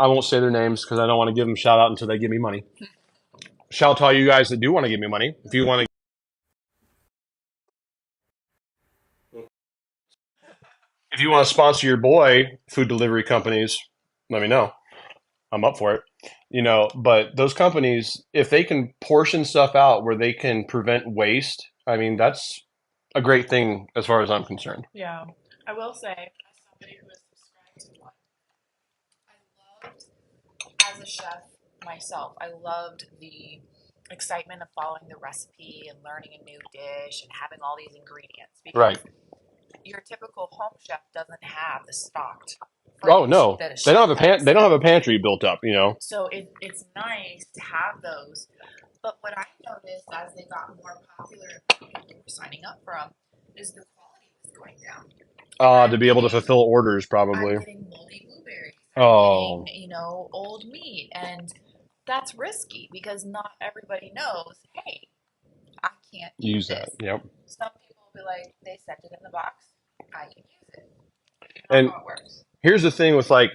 I won't say their names because I don't want to give them shout out until they give me money. Shout out to all you guys that do want to give me money. If you want to sponsor your boy, food delivery companies, let me know. I'm up for it. But those companies, if they can portion stuff out where they can prevent waste, I mean, that's a great thing as far as I'm concerned. Yeah. I will say, as somebody who is subscribed to one, I loved, as a chef myself, I loved the excitement of following the recipe and learning a new dish and having all these ingredients because Right. your typical home chef doesn't have the stocked Oh fridge no, that a they don't chef have a does. they don't have a pantry built up. So it's nice to have those. But what I noticed as they got more popular and more people were signing up for them is the quality was going down. And To be able to fulfill orders, I'm probably. getting moldy blueberries. I'm getting, Oh, old meat. And that's risky because not everybody knows, hey, I can't eat use that. this. Yep. Some people will be like, they sent it in the box. I can use it. Not And how it works. here's the thing with like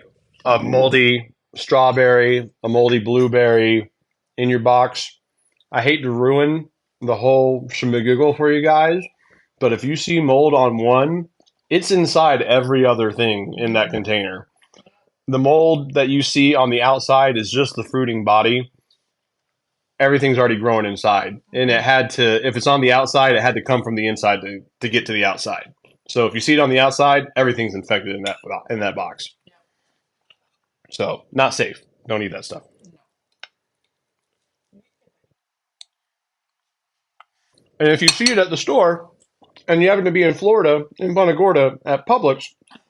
a moldy strawberry, a moldy blueberry in your box. I hate to ruin the whole schmigiggle for you guys, but if you see mold on one, it's inside every other thing in that Mm-hmm. container. The mold that you see on the outside is just the fruiting body. Everything's already grown inside. And it Mm-hmm. had to, if it's on the outside, it had to come from the inside to get to the outside. So if you see it on the outside, everything's infected in that box. So not safe. Don't eat that stuff. And if you see it at the store and you happen to be in Florida, in Punta Gorda at Publix,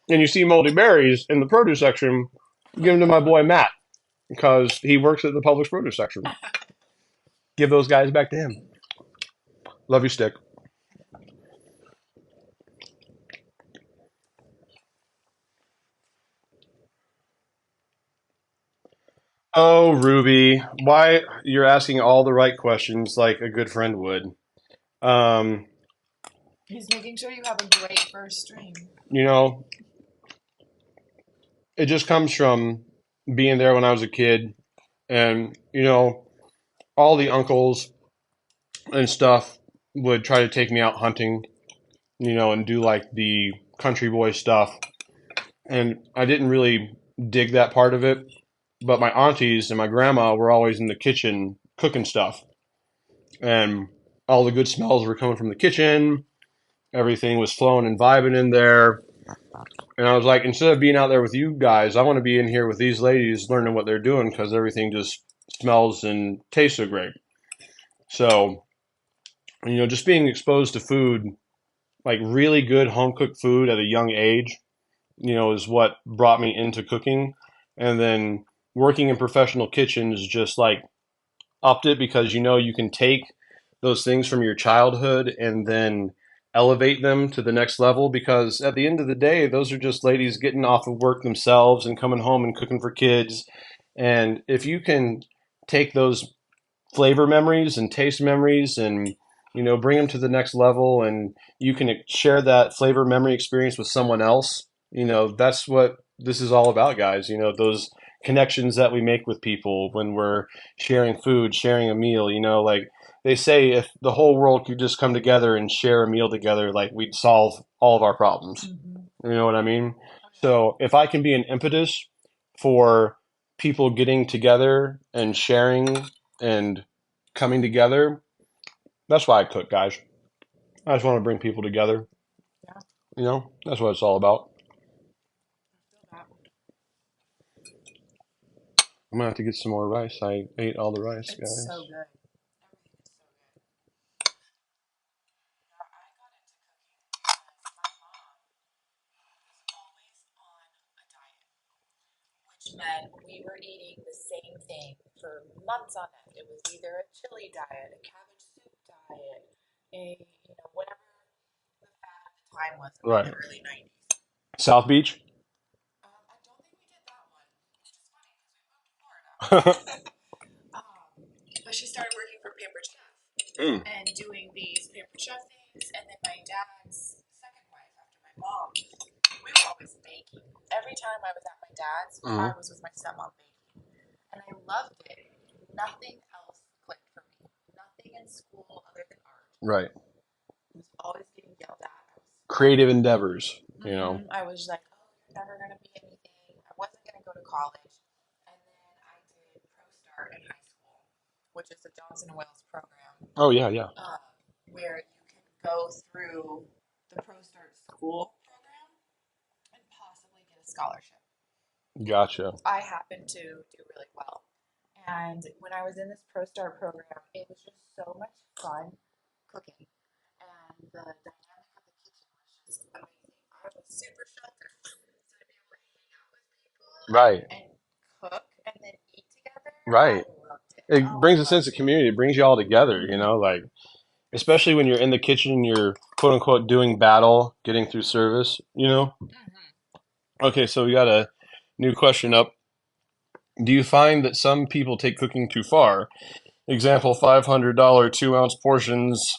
and you see moldy berries in the produce section, give them to my boy Matt because he works at the Publix produce section. Give those guys back to him. Love you, Stick. Oh, Ruby, why you're asking all the right questions like a good friend would. Um, He's making sure you have a great first stream. you know, it just comes from being there when I was a kid, and all the uncles and stuff would try to take me out hunting, and do like the country boy stuff, and I didn't really dig that part of it. But my aunties and my grandma were always in the kitchen cooking stuff, and all the good smells were coming from the kitchen. Everything was flowing and vibing in there. And I was like, instead of being out there with you guys, I want to be in here with these ladies learning what they're doing because everything just smells and tastes so great. So, just being exposed to food, like really good home cooked food at a young age, is what brought me into cooking. And then working in professional kitchens just like upped it because you can take those things from your childhood and then elevate them to the next level because at the end of the day those are just ladies getting off of work themselves and coming home and cooking for kids. And if you can take those flavor memories and taste memories and bring them to the next level and you can share that flavor memory experience with someone else, That's what this is all about, guys. Those connections that we make with people when we're sharing food, sharing a meal. Like they say, if the whole world could just come together and share a meal together, like we'd solve all of our problems. You know what I mean? So if I can be an impetus for people getting together and sharing and coming together, that's why I cook, guys. I just want to bring people together. Yeah, That's what it's all about. I feel that. I'm gonna have to get some more rice. I ate all the rice, It's guys. so good. Everything is so good. Yeah, I got into cooking because my mom was always on a diet, which meant we were eating the same thing for months on end. It was either a chili diet, a cabbage soup diet, whatever the fad at the time was in like the Right. early 90s. South Beach. I don't think we did that one, which is funny because we moved to Florida. But she started working for Pampered Chef Mm. and doing these Pampered Chef things. And then my dad's second wife, after my mom, we were always baking. Every time I was at my dad's, I Mhm. was with my stepmom baking. And I loved it. Nothing else clicked for me. Nothing in school other than art. Right. I was always getting yelled at. Creative endeavors. I was like, oh, you're never going to be anything. I wasn't going to go to college. And then I did Pro Start in high school, which is a Johnson& and Wales program, Oh yeah, yeah. where you can go through the Pro Start school program and possibly get a scholarship. Gotcha. I happened to do really well. And when I was in this Pro Start program, it was just so much fun cooking. And the dynamic of the kitchen was just amazing. I was super sheltered. So to be able to hang out with people Right. and cook and then eat together, I Right. loved it. It Oh, I brings a sense loved of it. community. It brings you all together. Like especially when you're in the kitchen, you're quote unquote doing battle,. Through service. Okay, so we got a new question up. Do you find that some people take cooking too far? Example: $500 2-ounce portions,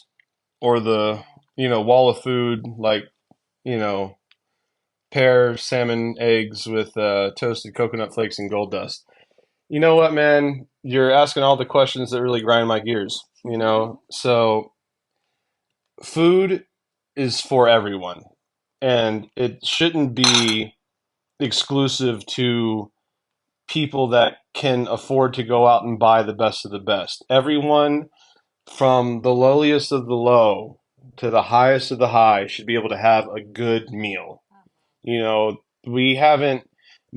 or the wall of food like you know pear, salmon, eggs with toasted coconut flakes and gold dust. You know what, man? You're asking all the questions that really grind my gears. So food is for everyone, and it shouldn't be exclusive to people that can afford to go out and buy the best of the best. Everyone from the lowliest of the low to the highest of the high should be able to have a good meal. We haven't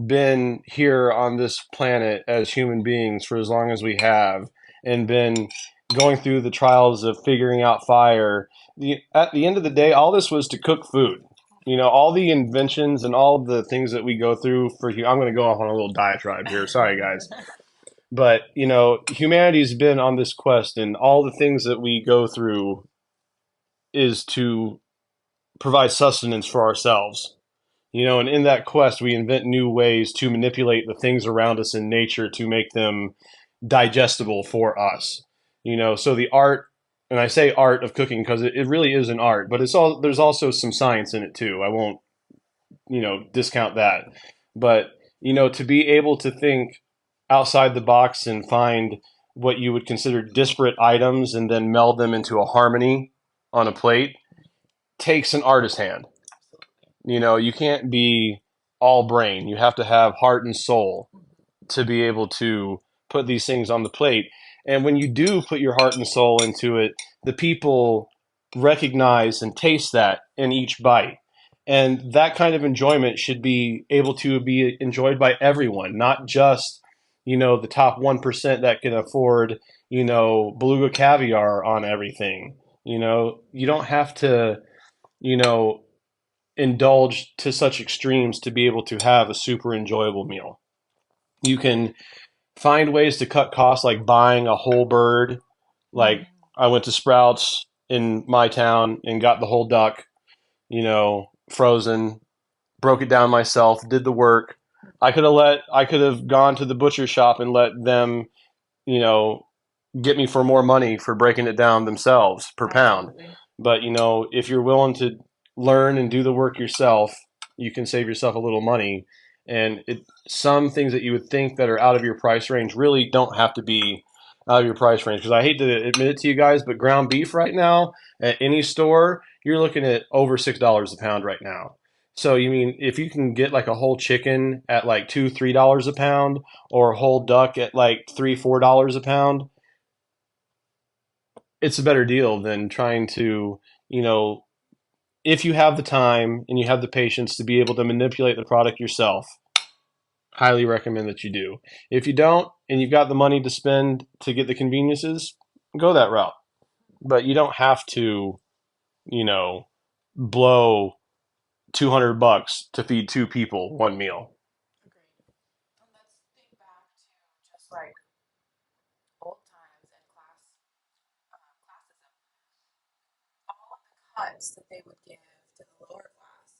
been here on this planet as human beings for as long as we have and been going through the trials of figuring out fire. At the end of the day, all this was to cook food. All the inventions and all the things that we go through I'm going to go off on a little diatribe here. Sorry, guys. But, humanity's been on this quest, and all the things that we go through is to provide sustenance for ourselves. And in that quest, we invent new ways to manipulate the things around us in nature to make them digestible for us. So the art, and I say art of cooking because it really is an art, but there's also some science in it too. I won't, discount that. But, to be able to think outside the box and find what you would consider disparate items and then meld them into a harmony on a plate takes an artist's hand. You can't be all brain. You have to have heart and soul to be able to put these things on the plate. And when you do put your heart and soul into it, the people recognize and taste that in each bite. And that kind of enjoyment should be able to be enjoyed by everyone, not just, the top 1% that can afford, beluga caviar on everything. You don't have to, you know, indulge to such extremes to be able to have a super enjoyable meal. You can find ways to cut costs like buying a whole bird. Like I went to Sprouts in my town and got the whole duck, frozen, broke it down myself, did the work. I could have gone to the butcher shop and let them, you know, get me for more money for breaking it down themselves per pound. Absolutely. But if you're willing to learn and do the work yourself, you can save yourself a little money. And some things that you would think that are out of your price range really don't have to be out of your price range. Because I hate to admit it to you guys, but ground beef right now at any store, you're looking at over $6 a pound right now. So you mean if you can get like a whole chicken at like $2, $3 a pound, or a whole duck at like $3, $4 a pound, it's a better deal than trying to, you know, if you have the time and you have the patience to be able to manipulate the product yourself, highly recommend that you do. If you don't and you've got the money to spend to get the conveniences, go that route. But you don't have to, you know, blow $200 to feed two people one meal. Agreed. And let's think back to just like old times and classism. All of the cuts that they would give to the lower class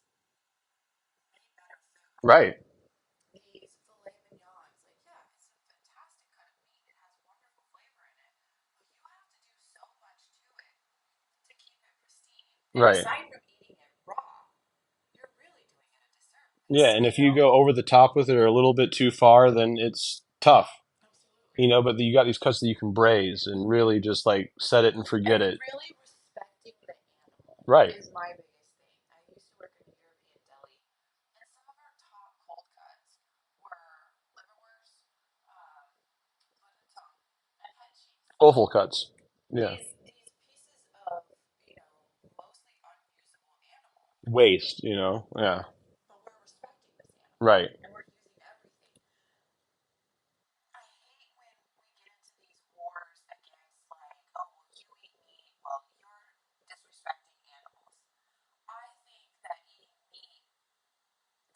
made better food. Right. These filet mignons, like, yeah, it's a fantastic cut of meat. It has wonderful flavor in it. But you have to do so much to it to keep it pristine. And Right. aside from eating it raw, you're really doing it a Yeah, disservice, and you if you know? go over the top with it or a little bit too far, then it's tough. Absolutely. But you got these cuts that you can braise and really just like set it and forget And it. really respecting the animal Right. is my biggest thing. I used to work in a European deli, and some of our top cold cuts were liverwurst, blood and tongue, and head cheese. Awful cuts. Yeah. These pieces of, you know, mostly unusable animal, Waste. Yeah. but we're respecting this animal Right. and we're using everything. I hate when we get into these wars against, like, oh, well, you eat meat, well, you're disrespecting animals. I think that eating meat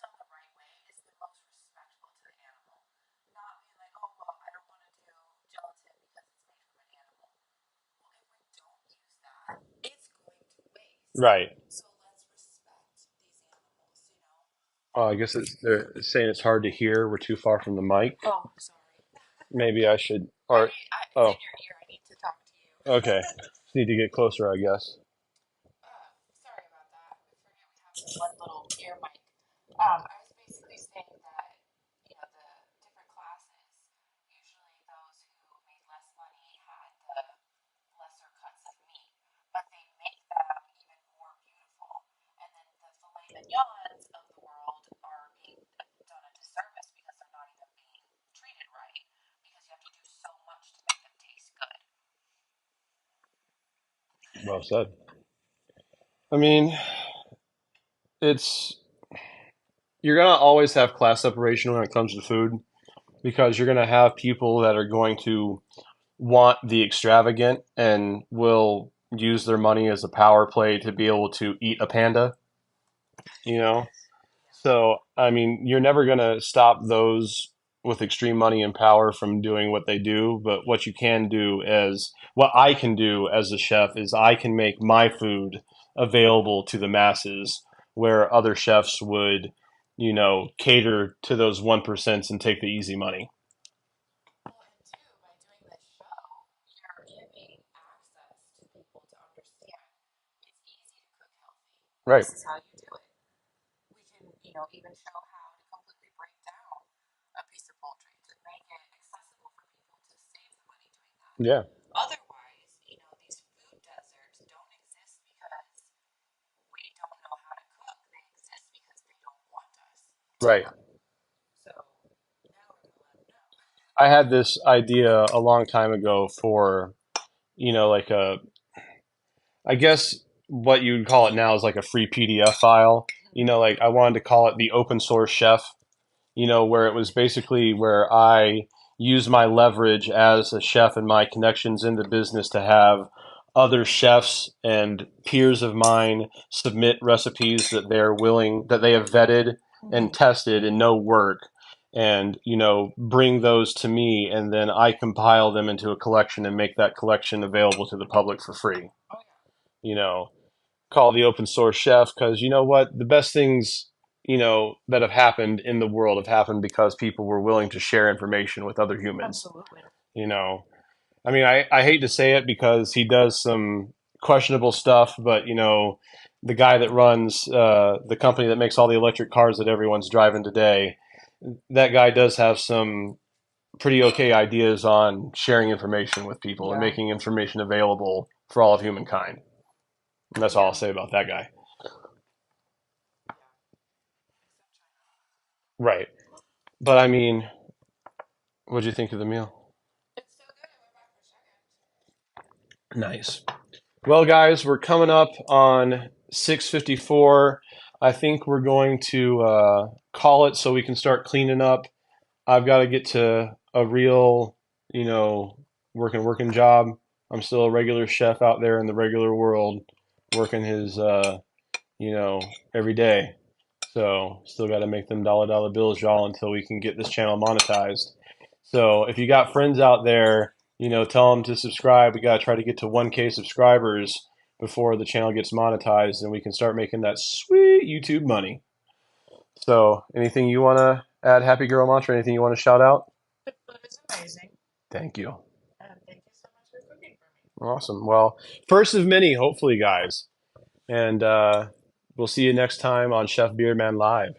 done the right way is the most respectful to the animal. Not being like, oh, well, I don't want to do gelatin because it's made from an animal. Well, if we don't use that, it's going to waste. Right. So let's respect these animals, you know? Oh, I guess they're saying it's hard to hear. We're too far from the mic. Oh, sorry. Maybe I should. Or It's oh, in your ear. I need to talk to you. okay. Need to get closer, I guess. Sorry about that. I forget we have this one little ear mic. I was basically saying that, you know, the different classes, usually those who made less money had the lesser cuts of meat, but they make them even more beautiful. And then the filet mignons of the world are being done a disservice because they're not even being treated right because you have to do so much to make them taste good. Well said. I mean, it's you're gonna always have class separation when it comes to food because you're gonna have people that are going to want the extravagant and will use their money as a power play to be able to eat a panda, you know? So, I mean, you're never going to stop those with extreme money and power from doing what they do. But what you can do is, what I can do as a chef is I can make my food available to the masses where other chefs would, cater to those 1% and take the easy money. Well, and two, by doing this show, you're giving access to people to understand it's easy to cook healthy. Right. This is how you do it. We can, you know, even show how to completely break down a piece of poultry to make it accessible for people to save the money doing that. Yeah. Otherwise, you know, these food deserts don't exist because we don't know how to cook. They exist because they don't want us to Right. cook. So now we're gonna let them know. I had this idea a long time ago for, like I guess what you would call it now is like a free PDF file. Like I wanted to call it the open source chef, where it was basically where I use my leverage as a chef and my connections in the business to have other chefs and peers of mine submit recipes that they're willing, that they have vetted and tested and know work. And, bring those to me, and then I compile them into a collection and make that collection available to the public for free. Oh yeah. You know, call the open source chef because you know what? The best things, that have happened in the world have happened because people were willing to share information with other humans. Absolutely. You know, I mean, I hate to say it because he does some questionable stuff, but, the guy that runs the company that makes all the electric cars that everyone's driving today, that guy does have some pretty okay ideas on sharing information with people and Yeah. making information available for all of humankind. And that's all I'll Yeah. say about that guy. Right. But I mean, what'd you think of the meal? It's so good. I went back for Nice. Well, guys, we're coming up on 6:54. I think we're going to call it so we can start cleaning up. I've got to get to a real, you know, working job. I'm still a regular chef out there in the regular world, working his, you know, every day. So still got to make them dollar bills, y'all, until we can get this channel monetized. So if you got friends out there, tell them to subscribe. We got to try to get to 1K subscribers before the channel gets monetized and we can start making that sweet YouTube money. So anything you want to add, Happy Girl Mantra? Anything you want to shout out? the food is amazing. Thank you. And thank you so much for cooking for me. Awesome. Well, first of many, hopefully, guys. And we'll see you next time on Chef Beardman Live.